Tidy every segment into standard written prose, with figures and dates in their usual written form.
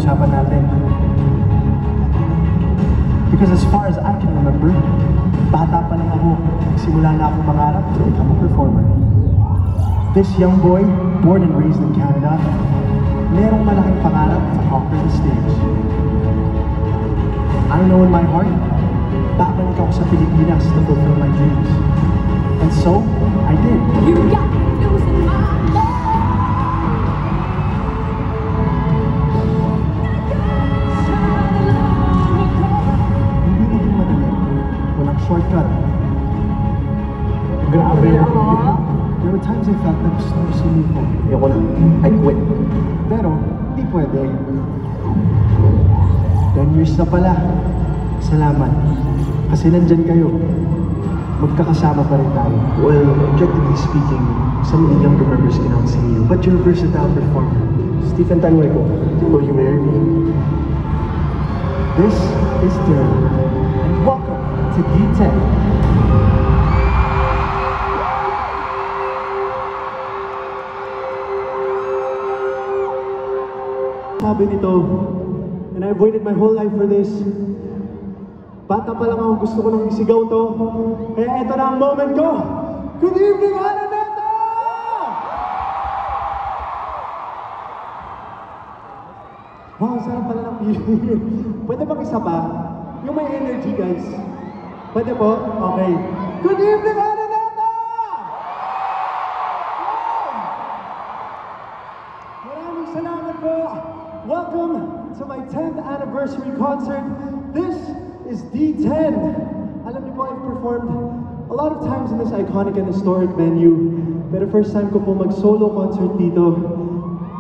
pag-uusapan natin. Because as far as I can remember, bata pa lang ako, simula na akong mangarap to become a performer. This young boy, born and raised in Canada, merong malaking pangarap to conquer the stage. I know in my heart, babalik ako sa Pilipinas to fulfill my dreams. And so, I did. You got me losing my love. Hindi naging madali. Walang shortcut. Grabe. There were times I felt na gusto ko sumuko. Ayoko na. I quit. Pero, hindi pwede. 10 years na pala. Salamat. Kasi nandyan kayo. Magkakasama pa rin tayo. Well, objectively speaking, some of the younger members cannot see you, but you're a versatile performer. Stephen Tanweko, Will you marry me? this is Dylan. And welcome to D10. Sabi nito, and I waited my whole life for this. Bata pa lang ako, gusto ko nang isigaw to. Kaya eto na ang moment ko. Good evening, Araneta! Wow, sarap pala ng feeling. Pwede bang isa pa? Yung may energy, guys. Pwede po? Okay. Good evening, Araneta! Maraming salamat po. Welcome to my 10th anniversary concert. This is D10. Alam niyo po, I've performed a lot of times in this iconic and historic venue. Pero first time ko po mag-solo concert dito.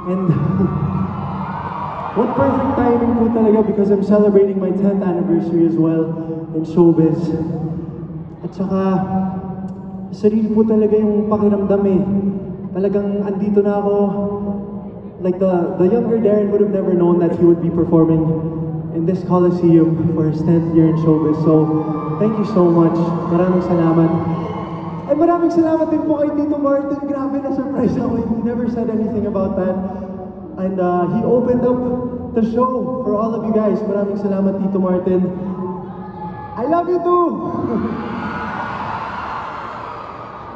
And what perfect timing po talaga because I'm celebrating my 10th anniversary as well in showbiz. At saka, sarili po talaga yung pakiramdam eh. Talagang andito na ako. Like the younger Darren would have never known that he would be performing in this Coliseum for his 10th year in showbiz. So, thank you so much. Maraming salamat. And maraming salamat din po kay Tito Martin. Grabe na surprise ako. He never said anything about that. And he opened up the show for all of you guys. Maraming salamat, Tito Martin. I love you too!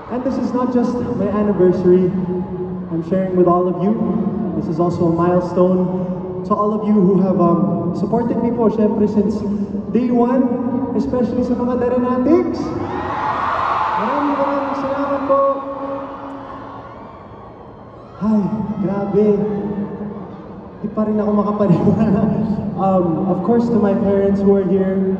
And this is not just my anniversary. I'm sharing with all of you. This is also a milestone to all of you who have supported me po, syempre, since day one, especially sa mga Darenatics. Maraming salamat po. Ay, grabe. Di pa rin ako makapaniwala. Of course, to my parents who are here,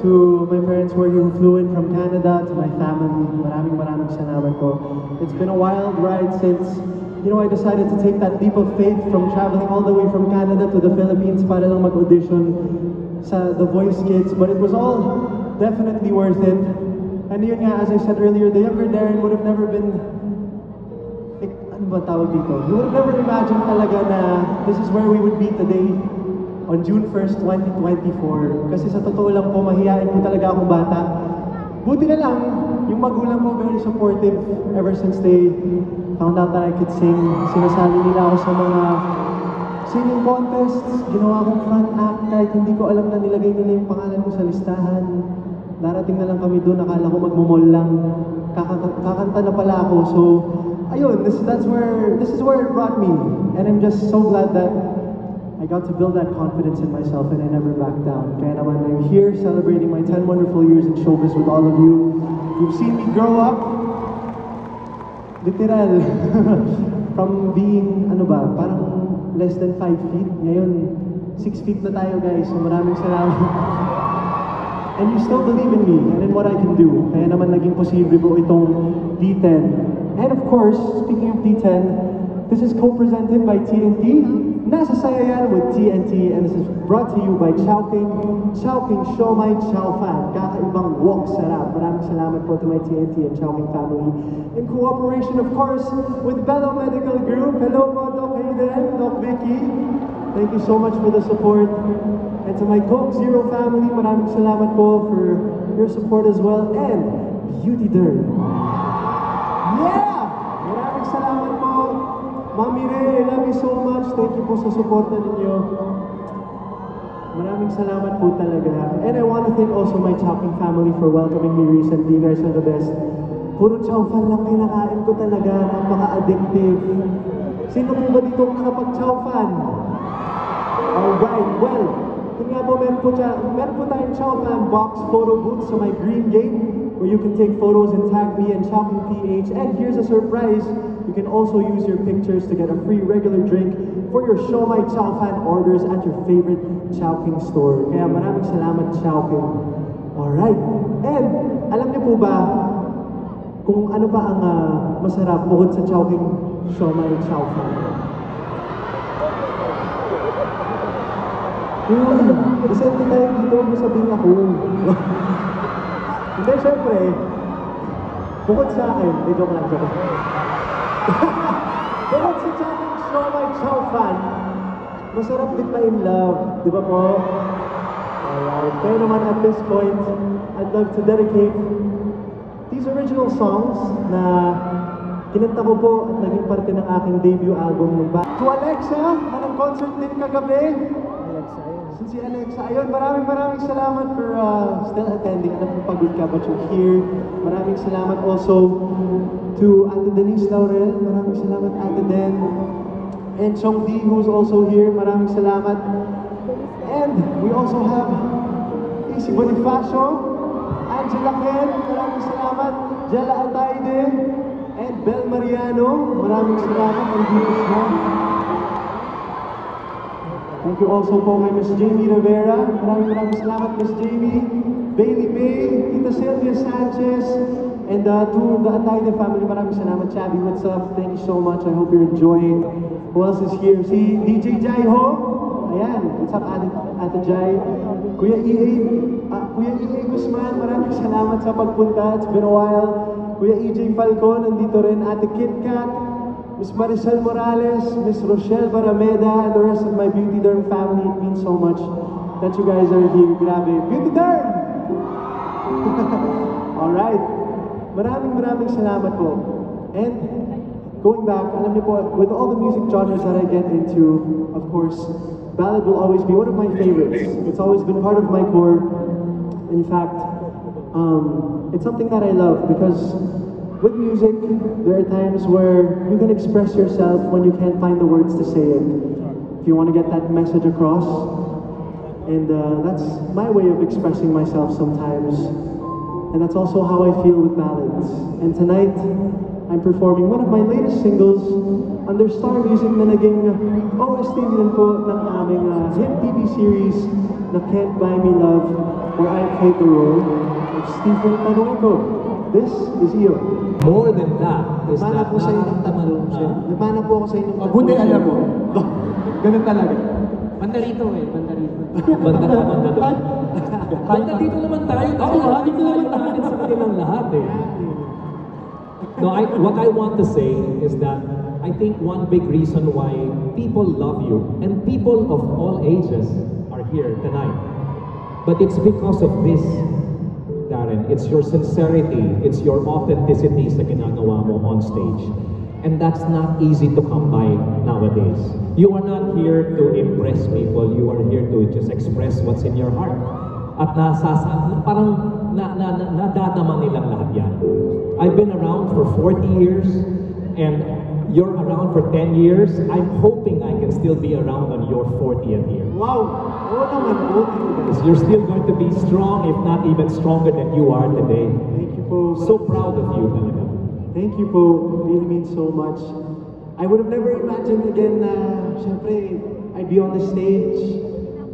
to my parents who are here who flew in from Canada, to my family, maraming salamat po. It's been a wild ride since I decided to take that leap of faith from traveling all the way from Canada to the Philippines para lang mag-audition sa The Voice Kids. But it was all definitely worth it. And yun nga, as I said earlier, the younger Darren would have never been, ano ba tawag dito? He would have never imagined talaga na this is where we would be today on June 1st, 2024. Kasi sa totoo lang po, mahihain po talaga akong bata. Buti na lang, yung magulang mo very supportive ever since they found out that I could sing. Sinasali nila ako sa mga singing contests. Ginawa akong front act kahit hindi ko alam na nilagay nila yung pangalan ko sa listahan. Darating na lang kami doon, akala ko magmumol lang. Kakanta na pala ako. So, ayun, this is where it brought me. And I'm just so glad that I got to build that confidence in myself and I never backed down. Kaya naman, I'm here celebrating my 10 wonderful years in showbiz with all of you. You've seen me grow up, literal, from being, parang less than 5 feet. Ngayon, 6 feet na tayo, guys. So maraming salamat. And you still believe in me and in what I can do. Kaya naman naging posible po itong D10. And of course, speaking of D10, this is co-presented by TNT. Nasa Saya Yan with TNT, and this is brought to you by Chowking Siomai Chow Fan. Kakaibang wok sarap. Maraming salamat po to my TNT and Chowking family. In cooperation, of course, with Bello Medical Group. Hello po, Doc Hayden, Doc Vicky. Thank you so much for the support. And to my Coke Zero family, maraming salamat po for your support as well. And Beauty Derm. Yeah! Maraming salamat po. Mami Ray, I love you so much. Thank you po sa suporta ninyo. Maraming salamat po talaga. And I want to thank also my Chowking family for welcoming me recently. You guys are the best. Puro chow fan lang kinakain ko talaga. Napaka-addictive. Sino po ba dito ang nakapag-chow fan? Alright, well, yun nga po, meron po tayong chow fan box photo booth sa my green gate where you can take photos and tag me and Chowking PH. And here's a surprise. You can also use your pictures to get a free regular drink for your Show My Chow Fan orders at your favorite Chowking store. Kaya maraming salamat, Chowking. Alright. And alam niyo po ba kung ano pa ang masarap bukod sa Chowking Show My Chow Fan? Isente tayo dito, masabihin ako. Hindi, syempre, bukod sa akin, joke lang. Bukod sa Chowking Show My Chow Fan, masarap din ma-in love, di ba po? Alright, kaya naman at this point, I'd love to dedicate these original songs na kinanta ko po at naging parte ng aking debut album nung ba. To Alexa, na nag-concert din kagabi. Si Alexa, ayun, maraming salamat for still attending. Alam ko pagod ka, but you're here. Maraming salamat also to Ate Denise Laurel. Maraming salamat, Ate Den. And Chong D, who's also here. Maraming salamat. And we also have Isi Bonifacio, Angela Ken. Maraming salamat. Jella Ataide. And Bel Mariano. Maraming salamat. And thank you also po kay Miss Jamie Rivera. Maraming salamat, Miss Jamie. Bailey May, Tita Sylvia Sanchez, and to the Ataide family, maraming salamat. Chabi, what's up? Thank you so much. I hope you're enjoying. Who else is here? Si DJ Jai Ho. Ayan, what's up, Ate Jai? Kuya EA Guzman, maraming salamat sa pagpunta. It's been a while. Kuya EJ Falcon, nandito rin. Ate Kit Kat, Miss Maricel Morales, Miss Rochelle Barameda, and the rest of my Beauty Derm family. It means so much that you guys are here. Grabe. Beauty Derm! Alright. Maraming salamat po. And going back, alam niyo po, with all the music genres that I get into, of course, ballad will always be one of my favorites. It's always been part of my core. In fact, it's something that I love because with music, there are times where you can express yourself when you can't find the words to say it. If you want to get that message across, and that's my way of expressing myself sometimes. And that's also how I feel with ballads. And tonight, I'm performing one of my latest singles under Star Music na naging OST din po ng aming hit TV series na Can't Buy Me Love, where I played the role of Stephen Tanueco. This is iyo. More than that, is Nagmana that po sa inyo. nararamdaman siya. Nagmana po ako sa inyo. Mabuti alam mo. Ganun talaga. Banda rito. Banda dito naman tayo. Dito naman natin sa kanilang lahat eh. No, what I want to say is that I think one big reason why people love you and people of all ages are here tonight. But it's because of this, Darren. It's your sincerity, it's your authenticity sa ginagawa mo on stage. And that's not easy to come by nowadays. You are not here to impress people, you are here to just express what's in your heart. At parang nadadaman nilang lahat yan. I've been around for 40 years, and you're around for 10 years. I'm hoping I can still be around on your 40th year. Wow! Oo naman po. Because you're still going to be strong, if not even stronger than you are today. Thank you po. So proud of you talaga. Thank you po. It really means so much. I would have never imagined again na, syempre, I'd be on the stage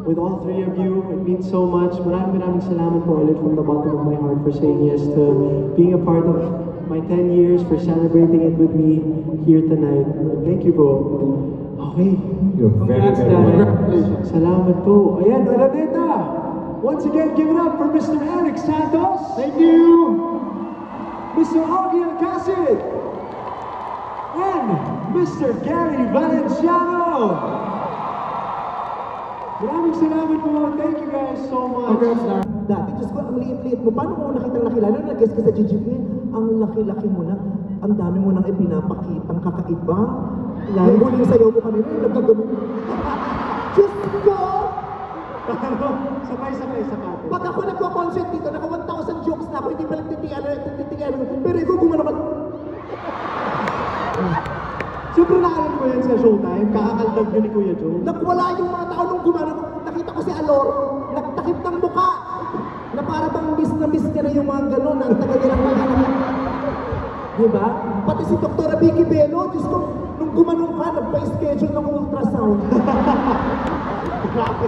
with all three of you. It means so much. Maraming salamat po ulit from the bottom of my heart for saying yes to being a part of my 10 years, for celebrating it with me here tonight. Thank you po. Okay. You're very, very welcome. Salamat po. Ayan, Araneta! Once again, give it up for Mr. Eric Santos. Thank you! Mr. Augie Alcacid. And Mr. Gary Valenciano. Maraming salamat po. Thank you guys so much. Dati, Diyos ko, ang liit-liit mo. Paano mo nakitang nakilala? Nag-guest ka sa GGP, ang laki-laki mo na. Ang dami mo nang ipinapakitang kakaiba. Yung huling sayaw mo kanina, nagkagano. Diyos ko! Sabay-sabay sa kape. Pag ako nagko-concert dito, naka 1,000 jokes na ako, hindi pa nagtitigan. Pero ikaw gumano ka. Siyempre nakalam ko yan sa Showtime, kakakaldag yun ni Kuya Joe. Nagwala yung mga tao nung gumano. Nakita ko si Alor, nagtakip ng muka. Na para bang miss na miss niya na yung mga gano'n, na ang tagal nilang mga. Diba? Pati si Dr. Vicky Bello, Diyos ko, nung gumanong ka, nagpa-schedule ng ultrasound. Grabe.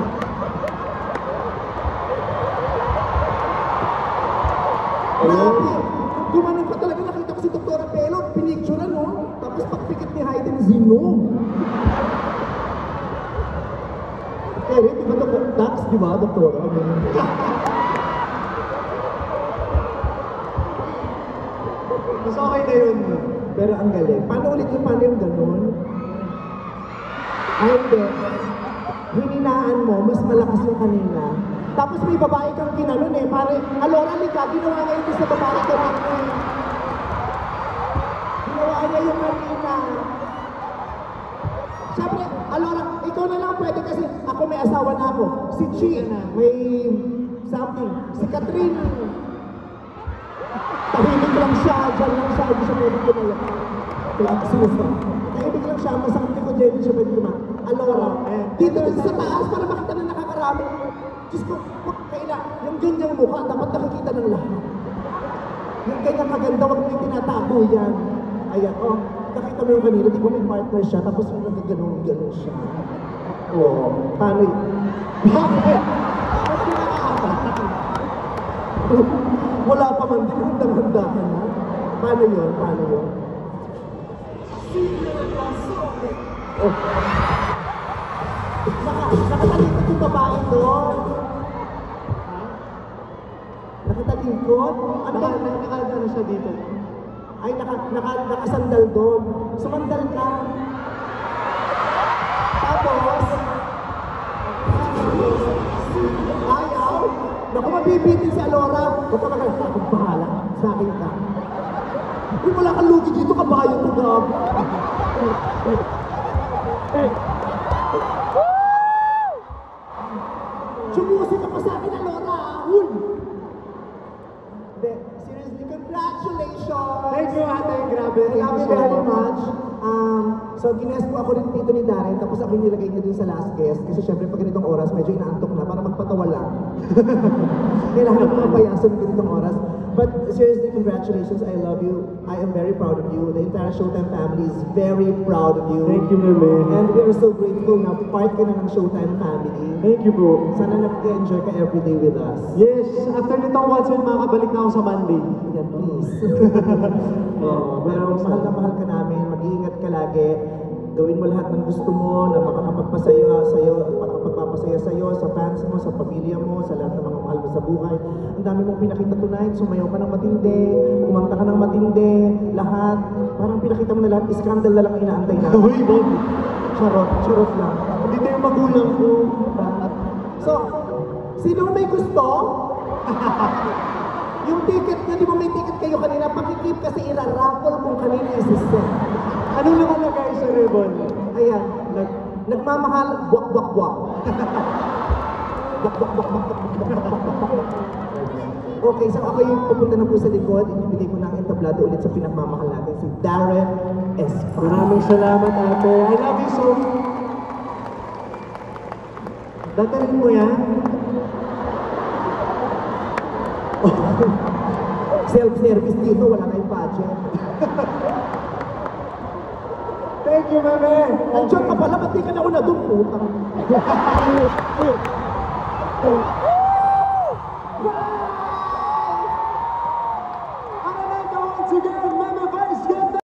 Gumanong ka talaga, nakita ko si Dr. Bello, pinicture no? Tapos pagpikit ni Hayden, Zino. Eh, di ba Dr. Dax, di ba, Dr. Mas okay na yun. Pero ang galing. Paano ulit yung paano yung ganun? Ay, hindi. Hininaan mo, mas malakas yung kanina. Tapos may babae kang ginanon eh. Pare, Alora, Mika, ginawa nga yun sa babae ka rin eh. Ginawa niya yung kanina. Siyempre, Alora, ikaw na lang pwede kasi ako may asawa na ako. Si Chi, may something. Si Catherine, tahimik lang siya, dyan lang siya, hindi siya pwede kumayak. Kaya sinusa. Tahimik lang siya, masakit ko dyan, hindi siya pwede kumayak. Alora, dito din sa taas para makita na nakakarami. Diyos ko, kailan, yung ganyang mukha, dapat nakikita ng lahat. Yung ganyang kaganda, wag mo yung tinatago yan. Ayan, oh, nakita mo yung kanina, di ba may partner siya, tapos yung nagaganon siya. Oo, paano yun? Bakit? Wala pa man din, handa-handa ka na. Paano yun? Paano yun? Oh. Nakatalikod yung babae doon. Nakatalikod? Ano ba? Nakadano siya dito. Ay, nakasandal doon. Sumandal ka. Tapos, ayaw. Naku, mabibitin si Alora. Huwag ka magalit. Akong bahala. Sa akin ka. Kung wala kang lugi dito, kabayo to, Gab. Sumusi ka pa sa akin, Alora. Huy! Seriously, congratulations! Thank you, ate. Grabe. I love you very much. So, gines po ako rin dito ni Darren, tapos ako yung nilagay niya dun sa last guest. Kasi syempre, pag ganitong oras, medyo inaantok na para magpatawa lang. Kailangan ko mapayasan ganitong oras. But seriously, congratulations. I love you. I am very proud of you. The entire Showtime family is very proud of you. Thank you, Meme. And we are so grateful na part ka na ng Showtime family. Thank you po. Sana nag-enjoy ka everyday with us. Yes, after nitong concert, makakabalik na ako sa Monday. Yan, please. Pero mahal na mahal ka namin. Mag-iingat ka lagi. Gawin mo lahat ng gusto mo na makakapagpasaya sa'yo at makakapagpapasaya sa'yo, sa fans mo, sa pamilya mo, sa lahat ng mga mahal mo sa buhay. Ang dami mong pinakita tonight, sumayaw ka ng matindi, kumanta ka ng matindi, lahat. Parang pinakita mo na lahat, iskandal na lang inaantay na. Uy, Bob. Charot lang. Hindi tayo magulang ko. So, sino may gusto? Yung ticket nyo, di ba may ticket kayo kanina? Pakikip kasi ira-raffle kung kanina yung system. Anong nakalagay sa ribbon? Ayan, nagmamahal, buwak. Okay, so ako yung pupunta na po sa likod, ibibigay ko na ang entablado ulit sa pinagmamahal natin, si Darren Espa. Maraming salamat, ate. I love you so. Datalin mo yan? Self-service dito, wala kayong budget. Thank you, Meme. Nandiyan ka pala, ba't di ka nauna doon? Putang.